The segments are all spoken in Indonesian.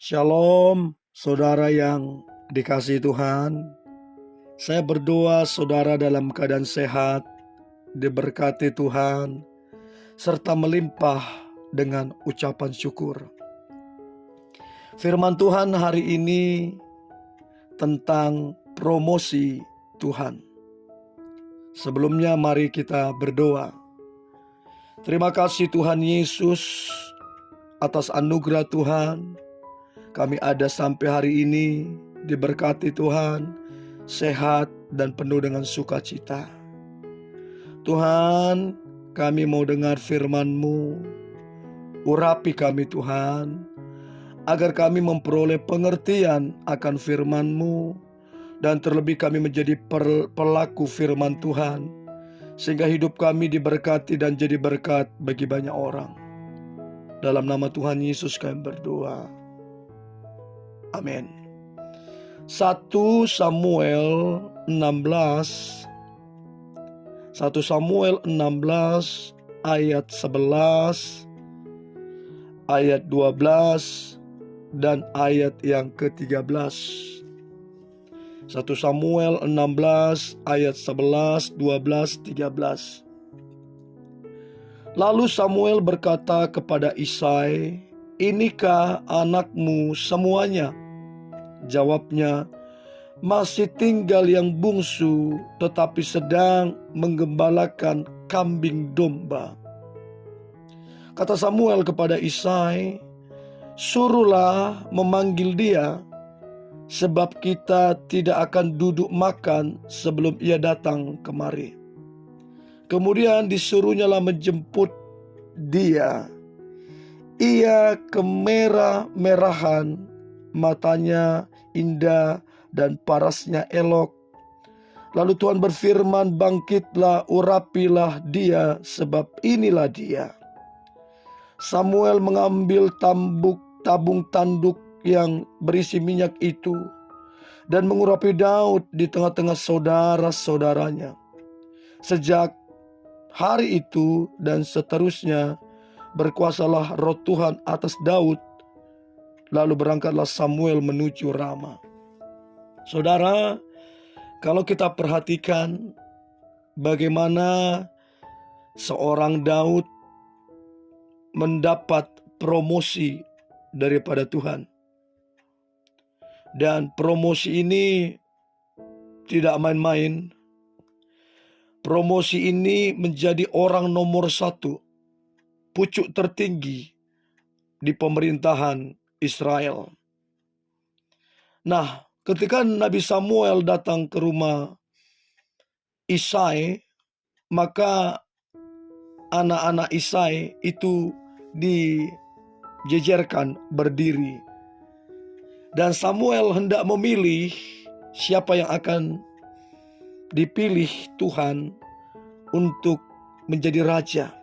Shalom, saudara yang dikasihi Tuhan. Saya berdoa saudara dalam keadaan sehat, diberkati Tuhan, serta melimpah dengan ucapan syukur. Firman Tuhan hari ini tentang promosi Tuhan. Sebelumnya mari kita berdoa. Terima kasih Tuhan Yesus atas anugerah Tuhan. Kami ada sampai hari ini, diberkati Tuhan, sehat dan penuh dengan sukacita. Tuhan, kami mau dengar firman-Mu. Urapi kami Tuhan, agar kami memperoleh pengertian akan firman-Mu, dan terlebih kami menjadi pelaku firman Tuhan, sehingga hidup kami diberkati dan jadi berkat bagi banyak orang. Dalam nama Tuhan Yesus kami berdoa. Amin. 1 Samuel 16 ayat 11, ayat 12 dan ayat yang ke-13. 1 Samuel 16 ayat 11, 12, 13. Lalu Samuel berkata kepada Isai, "Inikah anakmu semuanya?" Jawabnya, "Masih tinggal yang bungsu, tetapi sedang menggembalakan kambing domba." Kata Samuel kepada Isai, "Suruhlah memanggil dia, sebab kita tidak akan duduk makan sebelum ia datang kemari." Kemudian disuruhnyalah menjemput dia. Ia kemerah-merahan, matanya indah dan parasnya elok. Lalu Tuhan berfirman, "Bangkitlah, urapilah dia, sebab inilah dia." Samuel mengambil tabung tanduk yang berisi minyak itu dan mengurapi Daud di tengah-tengah saudara-saudaranya. Sejak hari itu dan seterusnya berkuasalah roh Tuhan atas Daud. Lalu berangkatlah Samuel menuju Rama. Saudara, kalau kita perhatikan bagaimana seorang Daud mendapat promosi daripada Tuhan. Dan promosi ini tidak main-main. Promosi ini menjadi orang nomor 1, pucuk tertinggi di pemerintahan Israel. Nah, ketika Nabi Samuel datang ke rumah Isai, maka anak-anak Isai itu dijejerkan berdiri. Dan Samuel hendak memilih siapa yang akan dipilih Tuhan untuk menjadi raja.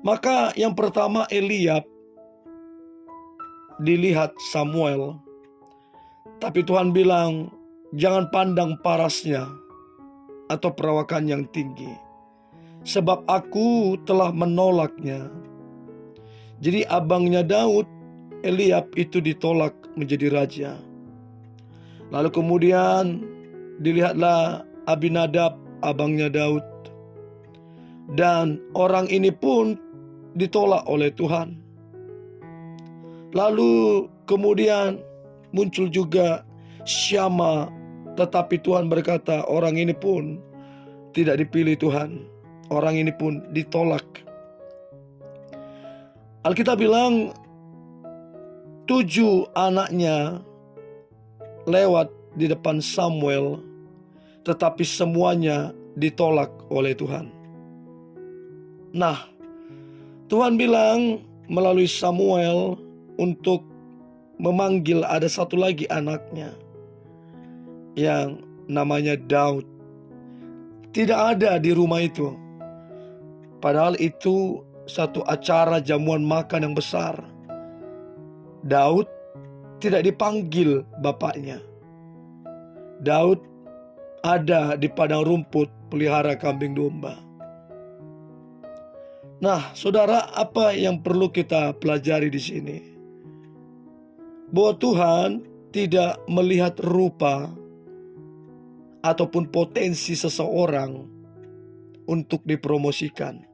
Maka yang pertama Eliab dilihat Samuel. Tapi Tuhan bilang, "Jangan pandang parasnya atau perawakan yang tinggi, sebab aku telah menolaknya." Jadi abangnya Daud, Eliab, itu ditolak menjadi raja. Lalu kemudian dilihatlah Abinadab, abangnya Daud. Dan orang ini pun ditolak oleh Tuhan. Lalu kemudian muncul juga Syama, tetapi Tuhan berkata, orang ini pun tidak dipilih Tuhan. Orang ini pun ditolak. Alkitab bilang 7 anaknya lewat di depan Samuel, tetapi semuanya ditolak oleh Tuhan. Nah, Tuhan bilang melalui Samuel untuk memanggil ada satu lagi anaknya yang namanya Daud. Tidak ada di rumah itu. Padahal itu satu acara jamuan makan yang besar. Daud tidak dipanggil bapaknya. Daud ada di padang rumput pelihara kambing domba. Nah, saudara, apa yang perlu kita pelajari di sini? Bahwa Tuhan tidak melihat rupa ataupun potensi seseorang untuk dipromosikan.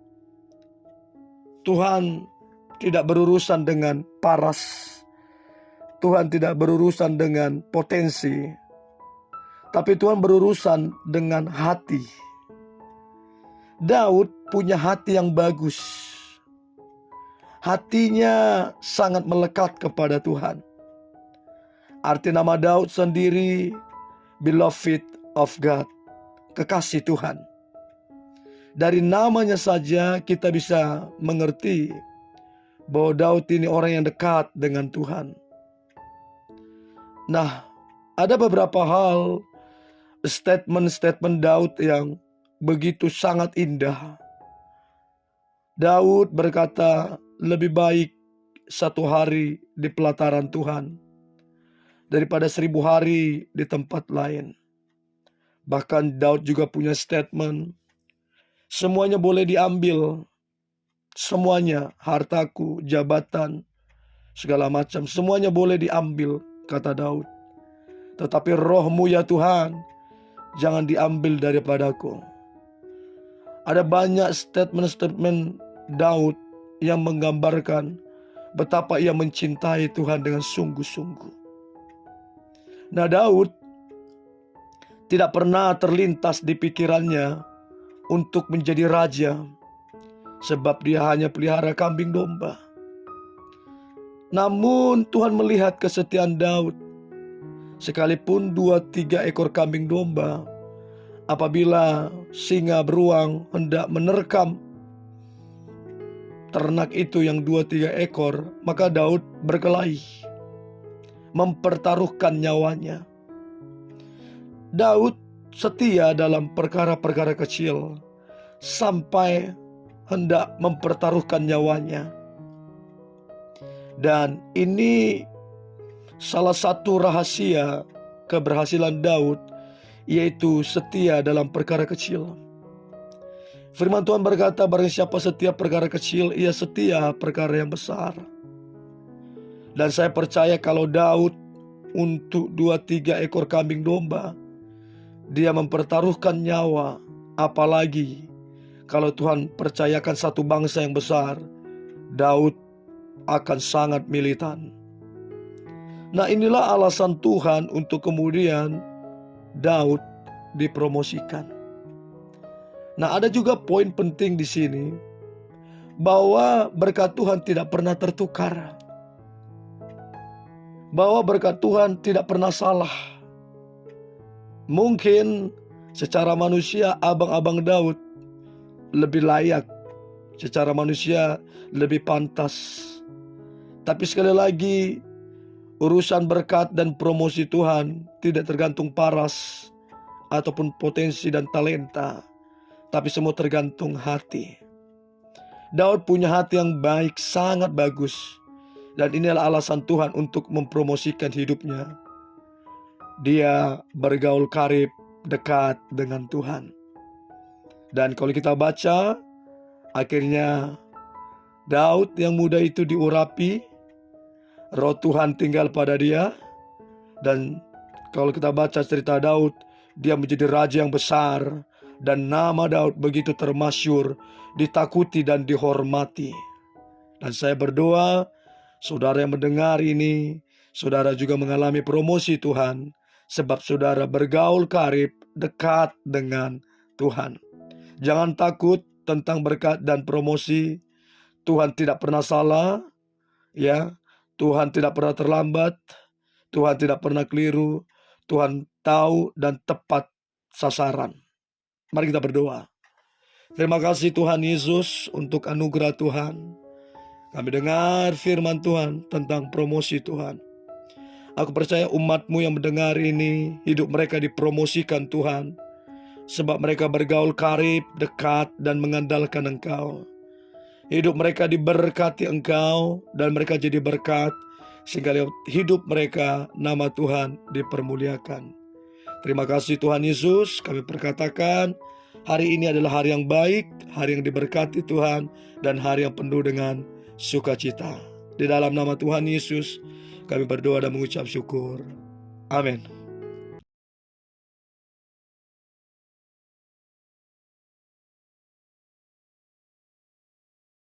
Tuhan tidak berurusan dengan paras. Tuhan tidak berurusan dengan potensi. Tapi Tuhan berurusan dengan hati. Daud punya hati yang bagus. Hatinya sangat melekat kepada Tuhan. Arti nama Daud sendiri, beloved of God, kekasih Tuhan. Dari namanya saja kita bisa mengerti bahwa Daud ini orang yang dekat dengan Tuhan. Nah, ada beberapa hal, statement-statement Daud yang begitu sangat indah. Daud berkata, lebih baik 1 hari di pelataran Tuhan daripada 1000 hari di tempat lain. Bahkan Daud juga punya statement, semuanya boleh diambil. Semuanya, hartaku, jabatan, segala macam, semuanya boleh diambil, kata Daud. Tetapi rohmu ya Tuhan, jangan diambil daripadaku. Ada banyak statement-statement Daud yang menggambarkan betapa ia mencintai Tuhan dengan sungguh-sungguh. Nah, Daud tidak pernah terlintas di pikirannya untuk menjadi raja, sebab dia hanya pelihara kambing domba. Namun Tuhan melihat kesetiaan Daud. Sekalipun 2-3 ekor kambing domba, apabila singa beruang hendak menerkam ternak itu yang 2-3 ekor, maka Daud berkelahi, mempertaruhkan nyawanya. Daud setia dalam perkara-perkara kecil, sampai hendak mempertaruhkan nyawanya. Dan ini salah satu rahasia keberhasilan Daud, yaitu setia dalam perkara kecil. Firman Tuhan berkata, barang siapa setia perkara kecil, ia setia perkara yang besar. Dan saya percaya kalau Daud untuk 2-3 ekor kambing domba, dia mempertaruhkan nyawa, apalagi kalau Tuhan percayakan satu bangsa yang besar, Daud akan sangat militan. Nah, inilah alasan Tuhan untuk kemudian Daud dipromosikan. Nah, ada juga poin penting di sini, bahwa berkat Tuhan tidak pernah tertukar. Bahwa berkat Tuhan tidak pernah salah. Mungkin secara manusia abang-abang Daud lebih layak, secara manusia lebih pantas. Tapi sekali lagi, urusan berkat dan promosi Tuhan tidak tergantung paras ataupun potensi dan talenta, tapi semua tergantung hati. Daud punya hati yang baik, sangat bagus. Dan inilah alasan Tuhan untuk mempromosikan hidupnya. Dia bergaul karib, dekat dengan Tuhan. Dan kalau kita baca, akhirnya Daud yang muda itu diurapi, roh Tuhan tinggal pada dia. Dan kalau kita baca cerita Daud, dia menjadi raja yang besar. Dan nama Daud begitu termasyur, ditakuti dan dihormati. Dan saya berdoa, saudara yang mendengar ini, saudara juga mengalami promosi Tuhan, sebab saudara bergaul karib, dekat dengan Tuhan. Jangan takut tentang berkat dan promosi. Tuhan tidak pernah salah, ya. Tuhan tidak pernah terlambat, Tuhan tidak pernah keliru, Tuhan tahu dan tepat sasaran. Mari kita berdoa. Terima kasih Tuhan Yesus untuk anugerah Tuhan. Kami dengar firman Tuhan tentang promosi Tuhan. Aku percaya umat-Mu yang mendengar ini, hidup mereka dipromosikan Tuhan. Sebab mereka bergaul karib, dekat, dan mengandalkan Engkau. Hidup mereka diberkati Engkau, dan mereka jadi berkat, sehingga lewat hidup mereka nama Tuhan dipermuliakan. Terima kasih Tuhan Yesus, kami perkatakan Hari ini adalah hari yang baik, hari yang diberkati Tuhan, dan hari yang penuh dengan sukacita. Di dalam nama Tuhan Yesus, kami berdoa dan mengucap syukur. Amin.